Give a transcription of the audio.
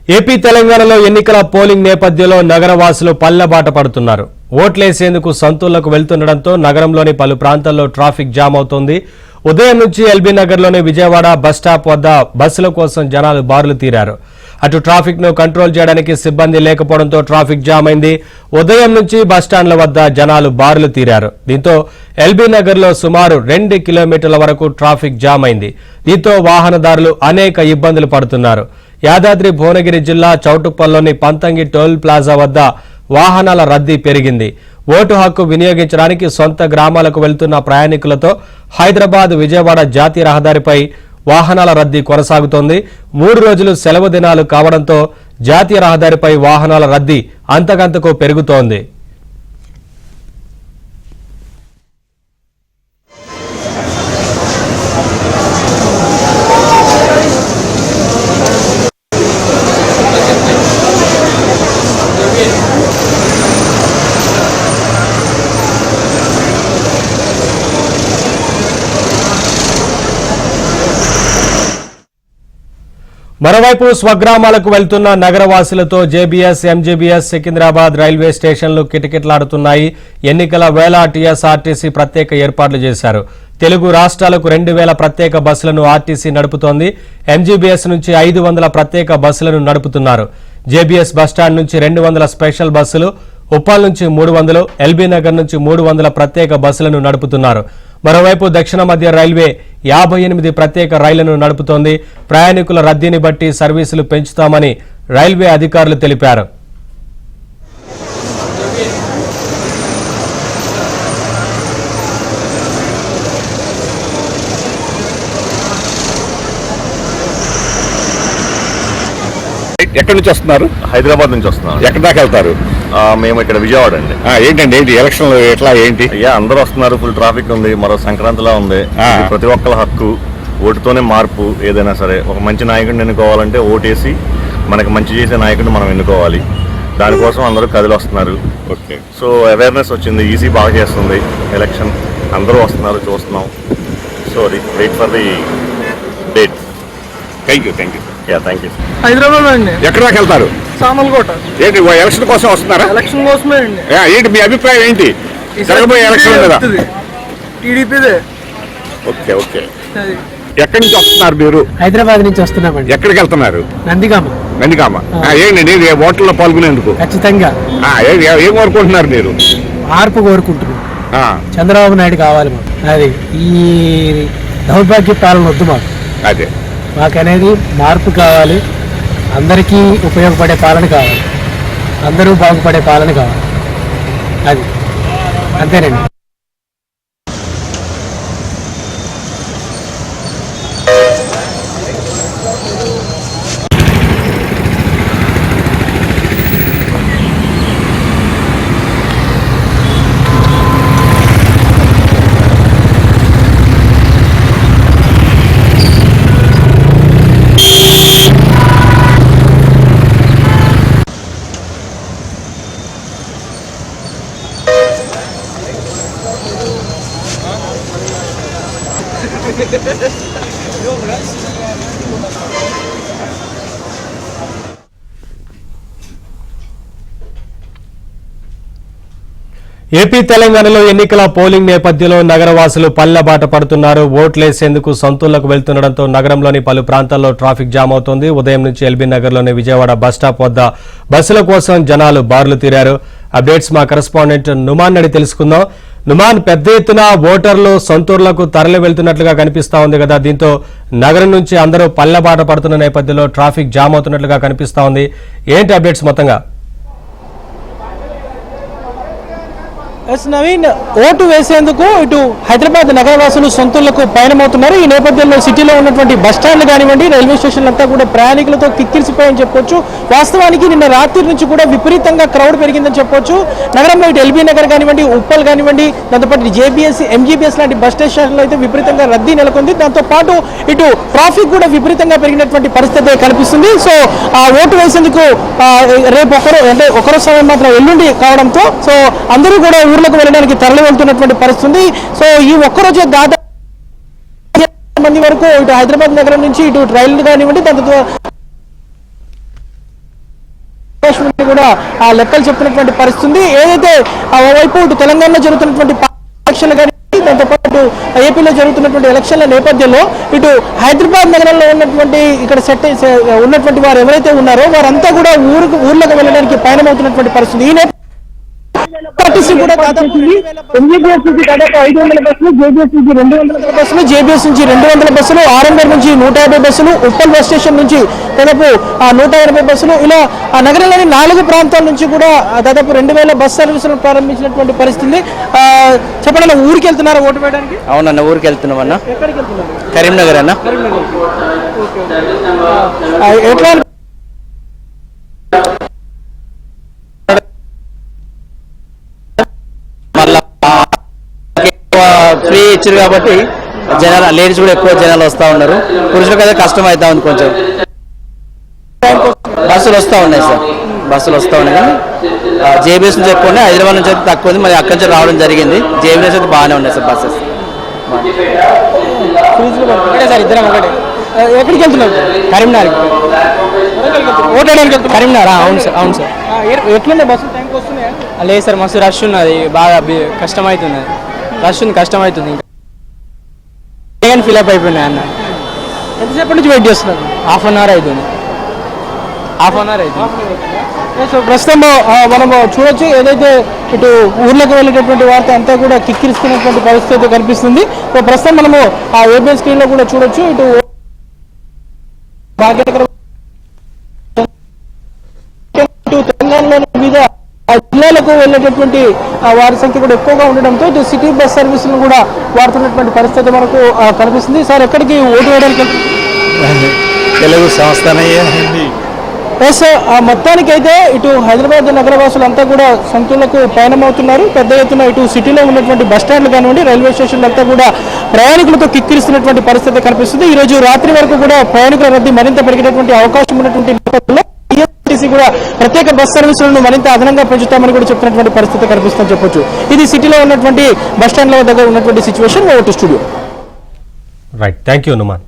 AP తెలంగాణలో ఎన్నికల polling నేపథ్యంలో నగరవాసులు పల్లెబాట పడుతున్నారు. ఓట్లేసేందుకు సంతూర్లకు వెళ్తుండటంతో నగరంలోని పలు ప్రాంతాల్లో ట్రాఫిక్ జామ్ అవుతోంది. ఉదయం నుంచి ఎల్బీ నగర్లోని విజయవాడ బస్టాప్ వద్ద బస్సుల కోసం జనాలు బారులు తీరారు. అటు ట్రాఫిక్ ను కంట్రోల్ చేయడానికి సిబ్బంది లేకపోవడంతో ట్రాఫిక్ జామ్ అయింది. ఉదయం నుంచి బస్టాండ్ల వద్ద జనాలు బారులు తీరారు. దీంతో ఎల్బీ నగర్లో సుమారు 2 కిలోమీటర్ల వరకు ట్రాఫిక్ జామ్ అయింది. దీంతో వాహనదారులు అనేక ఇబ్బందులు పడుతున్నారు. యాదాద్రి భువనగిరి జిల్లా చౌటుప్పల్లోని పంతంగి టోల్ ప్లాజా వద్ద వాహనాల రద్దీ పెరిగింది. ఓటు హక్కు వినియోగించడానికి సొంత గ్రామాలకు వెళ్తున్న ప్రయాణికులతో హైదరాబాద్ విజయవాడ జాతీయ రహదారిపై వాహనాల రద్దీ కొనసాగుతోంది. 3 రోజులు సెలవు దినాలు కావడంతో జాతీయ రహదారిపై వాహనాల రద్దీ అంతకంతకు పెరుగుతోంది. మరోవైపు స్వగ్రామాలకు వెళ్తున్న నగరవాసులతో జేబీఎస్, ఎంజీబీఎస్, సికింద్రాబాద్ రైల్వే స్టేషన్లు కిటకిటలాడుతున్నాయి. ఎన్నికల వేళ టీఎస్ఆర్టీసీ ప్రత్యేక ఏర్పాట్లు చేశారు. తెలుగు రాష్ట్రాలకు 2000 ప్రత్యేక బస్సులను ఆర్టీసీ నడుపుతోంది. ఎంజీబీఎస్ నుంచి 500 ప్రత్యేక బస్సులను నడుపుతున్నారు. జేబీఎస్ బస్టాండ్ నుంచి 200 స్పెషల్ బస్సులు, ఉప్పల్ నుంచి 300, ఎల్బీ నగర్ నుంచి 300 ప్రత్యేక బస్సులను నడుపుతున్నారు. మరోవైపు దక్షిణ మధ్య రైల్వే 58 ప్రత్యేక రైళ్లను నడుపుతోంది. ప్రయాణికుల రద్దీని బట్టి సర్వీసులు పెంచుతామని రైల్వే అధికారులు తెలిపారు. ఎక్కడి నుంచి వస్తున్నారు? హైదరాబాద్ నుంచి వస్తున్నాం. ఎక్కడి దాకా వెళ్తారు? మేము ఇక్కడ విజయవాడ అండి. ఏంటండి ఎలక్షన్లు ఎట్లా ఏంటి? అయ్యా అందరూ వస్తున్నారు, ఫుల్ ట్రాఫిక్ ఉంది, మరో సంక్రాంతిలా ఉంది. ప్రతి ఒక్కళ్ళ హక్కు, ఓటుతోనే మార్పు. ఏదైనా సరే ఒక మంచి నాయకుడిని ఎన్నుకోవాలంటే ఓటేసి మనకి మంచి చేసే నాయకుడిని మనం ఎన్నుకోవాలి. దానికోసం అందరూ కదిలి వస్తున్నారు. ఓకే, సో అవేర్నెస్ వచ్చింది, ఈసీ బాగా చేస్తుంది ఎలక్షన్. అందరూ వస్తున్నారు, చూస్తున్నాం. So wait for the date. Thank you. Yeah, thank you. Hyderabad అండి. ఎక్కడి దాకా వెళ్తారు? సామల్కోట. ఏంటి ఎలక్షన్ కోసం వస్తున్నారా? ఎలక్షన్ కోసమే అండి. ఏంటి మీ అభిప్రాయం ఏంటి? జరగబోయే ఎలక్షన్ కదా, టీడీపీదే. ఓకే. ఎక్కడి నుంచి వస్తున్నారు మీరు? హైదరాబాద్ నుంచి వస్తున్నామండి. ఎక్కడికి వెళ్తున్నారు? నందిగామ. ఏంటండి ఓట్లలో పాల్గొనేందుకు? ఖచ్చితంగా. ఏం కోరుకుంటున్నారు మీరు? మార్పు కోరుకుంటున్నాం. చంద్రబాబు నాయుడు కావాలి మాకు. అది ఈ దౌర్భాగ్య పాలన వద్దు మాకు. అదే మాకనేది మార్పు కావాలి. అందరికీ ఉపయోగపడే పాలన కావాలి. అందరూ బాగుపడే పాలన కావాలి. అది అంతేనండి. ఏపీ తెలంగాణలో ఎన్నికల పోలింగ్ నేపథ్యంలో నగరవాసులు పల్లెబాట పడుతున్నారు. ఓట్లేసేందుకు సంతూర్లకు వెళ్తుండటంతో నగరంలోని పలు ప్రాంతాల్లో ట్రాఫిక్ జామ్ అవుతోంది. ఉదయం నుంచి ఎల్బీ నగర్లోని విజయవాడ బస్టాప్ వద్ద బస్సుల కోసం జనాలు బారులు తీరారు. అప్డేట్స్ మా కరెస్పాండెంట్ నుమాన్ అడిగి తెలుసుకుందాం. నుమాన్, పెద్ద ఎత్తున ఓటర్లు సొంతూర్లకు తరలి వెళ్తున్నట్లుగా కనిపిస్తా ఉంది కదా, దీంతో నగరం నుంచి అందరూ పల్లెబాట పడుతున్న నేపథ్యంలో ట్రాఫిక్ జామ్ అవుతున్నట్లుగా కనిపిస్తా ఉంది. ఏంటి అప్డేట్స్ మొత్తంగా? ఎస్ నవీన్, ఓటు వేసేందుకు ఇటు హైదరాబాద్ నగరవాసులు సొంతూళ్లకు పయనమవుతున్నారు. ఈ నేపథ్యంలో సిటీలో ఉన్నటువంటి బస్టాండ్లు కానివ్వండి, రైల్వే స్టేషన్లు అంతా కూడా ప్రయాణికులతో కిక్కిరిసిపోయని చెప్పొచ్చు. వాస్తవానికి నిన్న రాత్రి నుంచి కూడా విపరీతంగా క్రౌడ్ పెరిగిందని చెప్పొచ్చు. నగరంలో ఇటు ఎల్బీ నగర్ కానివ్వండి, ఉప్పల్ కానివ్వండి, దాంతోపాటు జేబీఎస్, ఎంజీబీఎస్ లాంటి బస్ స్టేషన్లో అయితే విపరీతంగా రద్దీ నెలకొంది. దాంతోపాటు ఇటు ట్రాఫిక్ కూడా విపరీతంగా పెరిగినటువంటి పరిస్థితి కనిపిస్తుంది. సో ఆ ఓటు వేసేందుకు రేపు ఒకరో సమయం మాత్రం ఎల్లుండి కావడంతో సో అందరూ కూడా ఊర్లకు వెళ్ళడానికి తరలి వెళ్తున్నటువంటి పరిస్థితి. సో ఈ ఒక్కరోజే దాదాపు మంది వరకు ఇటు హైదరాబాద్ నగరం నుంచి ఇటు రైళ్లు కానివ్వండి, దాంతో అవకాశం ఉందని కూడా ఆ లెక్కలు చెప్తున్నటువంటి పరిస్థితి ఉంది. ఏదైతే ఓవైపు ఇటు తెలంగాణలో జరుగుతున్నటువంటి ఎలక్షన్లు కానీ దాంతో పాటు ఏపీలో జరుగుతున్నటువంటి ఎలక్షన్ల నేపథ్యంలో ఇటు హైదరాబాద్ నగరంలో ఉన్నటువంటి ఇక్కడ ఉన్నటువంటి వారు ఎవరైతే ఉన్నారో వారంతా కూడా ఊర్లకు వెళ్ళడానికి పయనమవుతున్నటువంటి పరిస్థితి. ఈ ఆర్టీసీ కూడా దాదాపు 500 బస్సులు, జేబీఎస్ నుంచి 200 బస్సులు, జేబీఎస్ నుంచి 200 బస్సులు, ఆర్ఎంఆర్ నుంచి 150 బస్సులు, ఉప్పల్ బస్ స్టేషన్ నుంచి దాదాపు 180 బస్సులు, ఇలా ఆ నగరంలోని 4 ప్రాంతాల నుంచి కూడా దాదాపు 2000 బస్ సర్వీసులను ప్రారంభించినటువంటి పరిస్థితి. చెప్పండి, ఊరికి వెళ్తున్నారా ఓటు వేయడానికి? అవునన్న, ఊరికి వెళ్తున్నాం అన్న. ఎక్కడికి వెళ్తున్నారు? కరీంనగర్ అన్న. ఎట్లా ఫ్రీ ఇచ్చారు కాబట్టి జనాలు, లేడీస్ కూడా ఎక్కువ జనాలు వస్తూ ఉన్నారు. పురుషులకు అయితే కష్టం అవుతా ఉంది కొంచెం. బస్సులు వస్తూ ఉన్నాయి సార్, బస్సులు వస్తూ ఉన్నాయి కానీ జేబీఎస్ నుంచి ఎక్కువ ఉన్నాయి, హైదరాబాద్ నుంచి అయితే తక్కువ ఉంది. మరి అక్కడి నుంచి రావడం జరిగింది. జేబీఎస్ అయితే బాగానే ఉన్నాయి సార్ బస్సెస్. ఒకటే సార్, ఇద్దరం ఒకటే. ఎక్కడికి వెళ్తున్నారు? కరీంనగర్. ఓటు వేయడానికి వెళ్తున్నారు? కరీంనగర్. అవును సార్, అవును సార్. ఎట్లున్నాయి బస్సులు? టైంకి వస్తున్నాయా? లేదు సార్, మస్తు రష్ ఉన్నది, బాగా కష్టమవుతుంది. రష్ ఉంది, కష్టమవుతుంది. ఇంకా ఫిల్అప్ అయిపోయినాయి అన్న. ఎంతసేపటి నుంచి వెయిట్ చేస్తున్నారు? హాఫ్ అన్ అవర్ అవుతుంది. సో ప్రస్తుతం మనం చూడొచ్చు, ఏదైతే ఇటు ఊర్లకు వెళ్ళేటటువంటి వార్త అంతా కూడా కిక్కిరిస్తున్నటువంటి పరిస్థితి కనిపిస్తుంది. సో ప్రస్తుతం మనము ఆ ఏబిఎన్ స్క్రీన్ లో కూడా చూడొచ్చు, ఇటు తెలంగాణలోని వివిధ జిల్లాలకు వెళ్ళేటటువంటి వారి సంఖ్య కూడా ఎక్కువగా ఉండడంతో ఇటు సిటీ బస్ సర్వీసులు కూడా వాడుతున్నటువంటి పరిస్థితి మనకు కనిపిస్తుంది. సార్, ఎక్కడికి ఓటు వేయడానికి? తెలుగు సంస్థనే. మొత్తానికైతే ఇటు హైదరాబాద్ నగరవాసులు అంతా కూడా సొంతూళ్లకు పయనమవుతున్నారు. పెద్ద ఎత్తున ఇటు సిటీలో ఉన్నటువంటి బస్ స్టాండ్లు కానివ్వండి, రైల్వే స్టేషన్లు అంతా కూడా ప్రయాణికులతో కిక్కిరిస్తున్నటువంటి పరిస్థితి కనిపిస్తుంది. ఈ రోజు రాత్రి వరకు కూడా ప్రయాణికుల రద్దీ మరింత పెరిగేటటువంటి అవకాశం ఉన్నటువంటి నేపథ్యంలో టీఎస్ఆర్టీసీ కూడా ప్రత్యేక బస్ సర్వీసులను మరింత అదనంగా పెంచుతామని కూడా చెప్తున్నటువంటి పరిస్థితి కనిపిస్తుందని చెప్పొచ్చు. ఇది సిటీలో ఉన్నటువంటి బస్ స్టాండ్ల దగ్గర ఉన్నటువంటి situation. Vote studio. Right, thank you Hanuman.